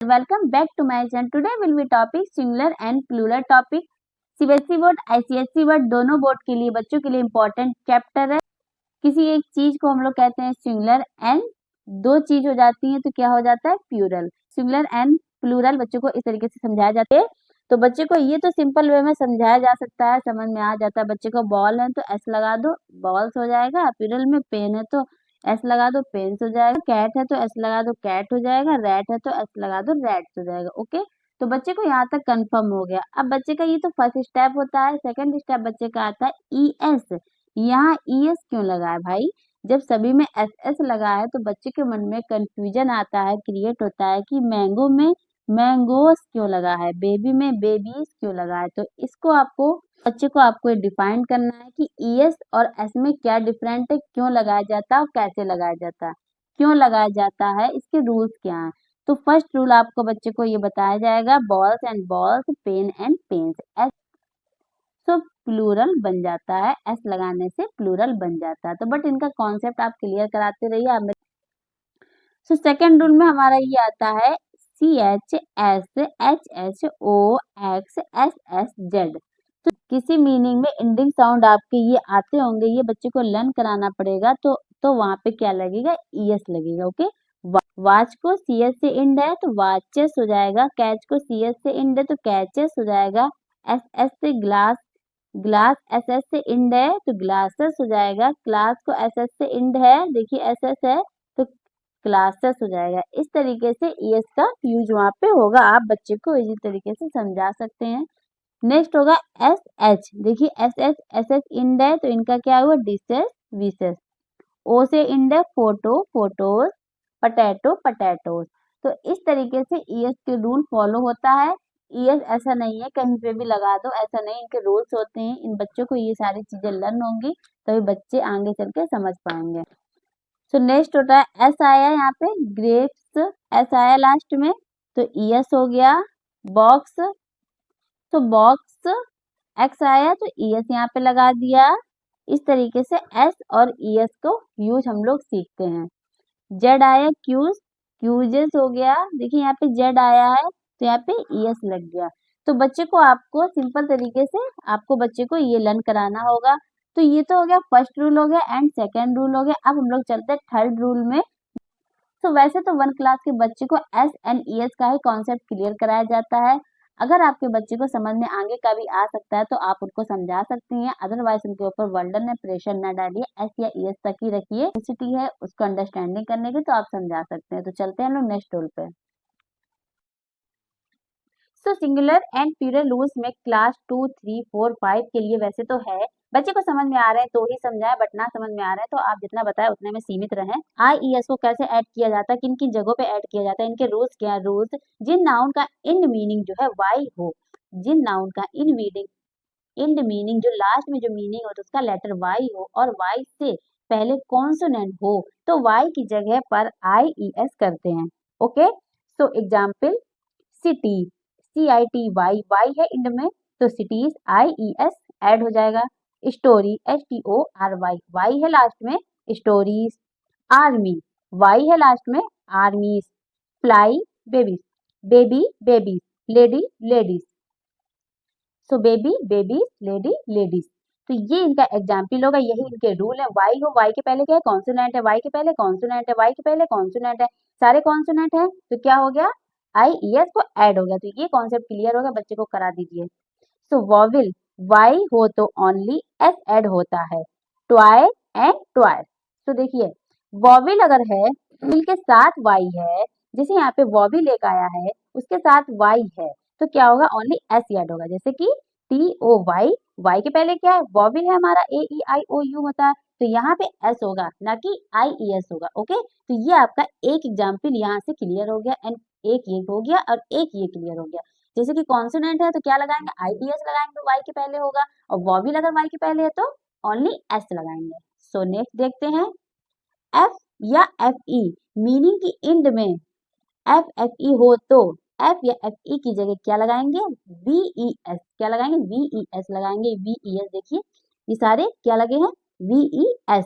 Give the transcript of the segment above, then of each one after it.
Welcome back to my channel. Today will be topic singular and plural topic. CBSE board, ICSE board दोनों board के लिए बच्चों के लिए इम्पोर्टेंट चैप्टर है। किसी एक चीज को हम लोग कहते हैं सिंगुलर एंड दो चीज हो जाती है तो क्या हो जाता है प्लूरल। सिंगुलर एंड प्लूरल बच्चों को इस तरीके से समझाया जाता है। तो बच्चे को ये तो सिंपल वे में समझाया जा सकता है, समझ में आ जाता है। बच्चे को बॉल है तो एस लगा दो, बॉल्स हो जाएगा। प्लूरल में पेन है तो एस लगा दो, पेन्स हो जाएगा। कैट है तो एस लगा दो, कैट हो जाएगा। रैट है तो एस लगा दो, रैट्स हो जाएगा। ओके, तो बच्चे को यहाँ तक कंफर्म हो गया। अब बच्चे का ये तो फर्स्ट स्टेप होता है। सेकंड स्टेप बच्चे का आता है ई एस। यहाँ ई एस क्यों लगा है भाई? जब सभी में एस एस लगा है तो बच्चे के मन में कंफ्यूजन आता है, क्रिएट होता है कि मैंगो में मैंगोस क्यों लगा है, बेबी में बेबीज क्यों लगा है। तो इसको आपको बच्चे को आपको डिफाइन करना है कि ई एस और एस में क्या डिफरेंट है, क्यों लगाया जाता है और कैसे लगाया जाता है, क्यों लगाया जाता है, इसके रूल्स क्या हैं। तो फर्स्ट रूल आपको बच्चे को ये बताया जाएगा, balls and balls, pen and pens. S तो प्लूरल बन जाता है, एस लगाने से प्लूरल बन जाता है। तो बट इनका कॉन्सेप्ट आप क्लियर कराते रहिए आप। सो सेकेंड रूल में हमारा ये आता है C H S H H O X S S Z. तो किसी मीनिंग में इंडिंग साउंड आपके ये आते होंगे, ये बच्चे को लर्न कराना पड़ेगा। तो वहां पे क्या लगेगा, ई एस लगेगा। ओके, वाच को सी एस से इंड है तो वाचेस हो जाएगा। कैच को सी एस से इंड है तो कैचेस हो जाएगा। एस एस से ग्लास, ग्लास एस एस से इंड है तो ग्लासेस हो जाएगा। क्लास को एस एस से इंड है, देखिए एस एस है तो क्लासेस हो जाएगा। इस तरीके से ईएस का यूज वहां पे होगा, आप बच्चे को इसी तरीके से समझा सकते हैं। नेक्स्ट होगा एस एच। देखिए एस एच इंड है तो इनका क्या हुआ, डिसेस विसेस। ओ से इंड है फोटो, फोटोज। Potato, potatoes. तो इस तरीके से ईएस के रूल फॉलो होता है। ईएस ऐसा नहीं है कहीं पे भी लगा दो, ऐसा नहीं, इनके रूल्स होते हैं। इन बच्चों को ये सारी चीजें लर्न होंगी तभी बच्चे आगे चल के समझ पाएंगे। तो नेक्स्ट होता है एस आया यहाँ पे, ग्रेप्स एस आया लास्ट में तो ई एस हो गया। बॉक्स, तो बॉक्स एक्स आया तो ई एस यहाँ पे लगा दिया। इस तरीके से एस और ई एस को यूज हम लोग सीखते हैं। जेड आया क्यूज, क्यूजेस हो गया। देखिए यहाँ पे जेड आया है तो यहाँ पे ई एस लग गया। तो बच्चे को आपको सिंपल तरीके से आपको बच्चे को ये लर्न कराना होगा। तो ये तो हो गया फर्स्ट रूल हो गया एंड सेकेंड रूल हो गया। अब हम लोग चलते हैं थर्ड रूल में। तो वैसे तो वन क्लास के बच्चे को एस एंड ई एस का ही कॉन्सेप्ट क्लियर कराया जाता है। अगर आपके बच्चे को समझ में आगे का भी आ सकता है तो आप उनको समझा सकती हैं, अदरवाइज उनके ऊपर वर्डन में प्रेशर न डालिए, एस या ई एस तक ही रखिए। सिटी है उसको अंडरस्टैंडिंग करने की तो आप समझा सकते हैं। तो चलते हैं लोग नेक्स्ट रूल पे। सो सिंगुलर एंड प्लूरल रूल्स में क्लास 2, 3, 4, 5 के लिए वैसे तो है, बच्चे को समझ में आ रहे हैं तो ही समझाएं, बट ना समझ में आ रहा है तो आप जितना बताएं उतने में सीमित रहें। आई ई एस को कैसे ऐड किया जाता है, किन किन जगहों पे ऐड किया जाता है, इनके रूल्स क्या है। रूल्स, जिन नाउन का इन मीनिंग जो है वाई हो, जिन नाउन का इन मीनिंग, इंड मीनिंग जो लास्ट में जो मीनिंग हो तो उसका लेटर वाई हो और वाई से पहले कॉन्सोनेंट हो तो वाई की जगह पर आई ई एस करते हैं। Okay, so example city, C I T Y, Y है इंड में तो cities I E S add हो जाएगा। Story H T O R Y, Y है लास्ट में, स्टोरीज। आर्मी, वाई है लास्ट में, armies. Fly, babies, baby babies, lady ladies. So baby babies, lady ladies. तो ये इनका एग्जाम्पल होगा, यही इनके रूल है। वाई हो, वाई के पहले क्या है, कॉन्सोनेंट है, वाई के पहले कॉन्सोनेंट है, वाई के पहले कॉन्सोनेंट है, सारे कॉन्सोनेंट है तो क्या हो गया, आई ई एस को ऐड हो गया। तो ये कॉन्सेप्ट क्लियर हो गया, बच्चे को करा दीजिए। सो वॉविल, वाई हो तो ओनली एस ऐड होता है, ट्वाई एंड ट्वाइस। तो देखिए वॉविल अगर है, विल के साथ वाई है, जैसे यहाँ पे वॉविल एक आया है उसके साथ वाई है तो क्या होगा, ओनली एस ऐड होगा। जैसे कि टी ओ वाई, वाई के पहले क्या है, वॉविल है हमारा, ए ई आई ओ यू होता है तो यहाँ पे एस होगा ना कि आई ई एस होगा। ओके, तो ये आपका एक एग्जाम्पल यहाँ से क्लियर हो गया एंड एक ये हो गया और एक ये क्लियर हो गया। जैसे कि कॉन्सोनेंट है तो क्या लगाएंगे, आई ई एस लगाएंगे तो वाई के पहले होगा, और वॉविल अगर वाई के पहले है तो ओनली एस लगाएंगे। सो नेक्स्ट देखते हैं एफ या एफ ई, मीनिंग की इंड में एफ एफ ई हो तो एफ या एफ ई की जगह क्या लगाएंगे, वी ई एस। क्या लगाएंगे, वी ई एस लगाएंगे। वी ई एस, देखिए ये सारे क्या लगे हैं, V E S,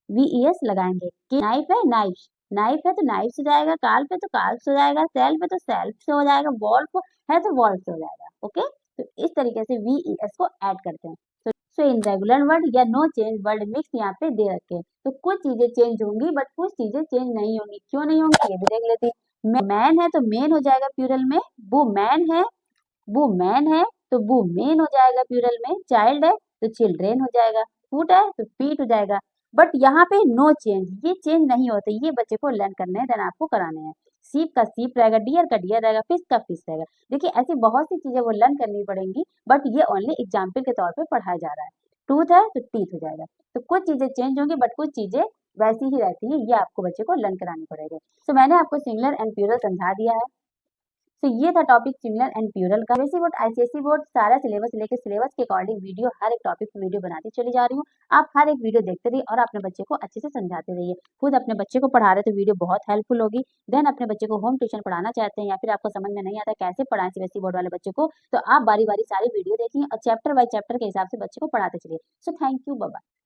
V E S लगाएंगे। नाइफ है, नाइफ, नाइफ है तो नाइफ से जाएगा, कार्प है तो कार्प से हो जाएगा, सेल्फ है तो सेल्फ से हो जाएगा, वॉल्फ है तो वॉल्फ से हो जाएगा। ओके, तो इस तरीके से VES को ऐड करते हैं। सो इन रेगुलर वर्ड या नो चेंज वर्ड मिक्स यहाँ पे दे रखे हैं। तो कुछ चीजें चेंज होंगी बट कुछ चीजें चेंज नहीं होंगी। क्यों नहीं होंगी ये भी देख लेते हैं। मैन है तो मेन हो जाएगा प्लूरल में, वो मैन है, वो मैन है तो वो मेन हो जाएगा प्लूरल में। चाइल्ड है तो चिल्ड्रेन हो जाएगा, फूट है तो फीट हो जाएगा। बट यहाँ पे नो चेंज, ये चेंज नहीं होते, ये बच्चे को लर्न करने हैं, देन आपको कराने हैं। सीप का सीप रहेगा, डियर का डियर रहेगा, फिश का फिश रहेगा। देखिए ऐसी बहुत सी चीजें वो लर्न करनी पड़ेंगी, बट ये ओनली एग्जाम्पल के तौर पे पढ़ाया जा रहा है। टूथ है तो टीथ हो जाएगा। तो कुछ चीजें चेंज होंगी बट कुछ चीजें वैसी ही रहती है, ये आपको बच्चे को लर्न करानी पड़ेगी। सो मैंने आपको सिंगुलर एंड प्लूरल समझा दिया है। तो ये था टॉपिक सिंगुलर एंड प्लूरल का। सीबीएसई बोर्ड, आईसीएसई बोर्ड सारा सिलेबस लेके सिलेबस के अकॉर्डिंग वीडियो, हर एक टॉपिक पे वीडियो बनाती चली जा रही हूँ। आप हर एक वीडियो देखते रहिए और अपने बच्चे को अच्छे से समझाते रहिए। खुद अपने बच्चे को पढ़ा रहे तो वीडियो बहुत हेल्पफुल होगी। देन अपने बच्चे को होम ट्यूशन पढ़ाना चाहते हैं या फिर आपको समझ में नहीं आता कैसे पढ़ाएं सीबीएसई बोर्ड वाले बच्चे को, तो आप बारी बारी सारी वीडियो देखिए और चैप्टर बाय चैप्टर के हिसाब से बच्चे को पढ़ाते चलिए। So thank you, bye bye.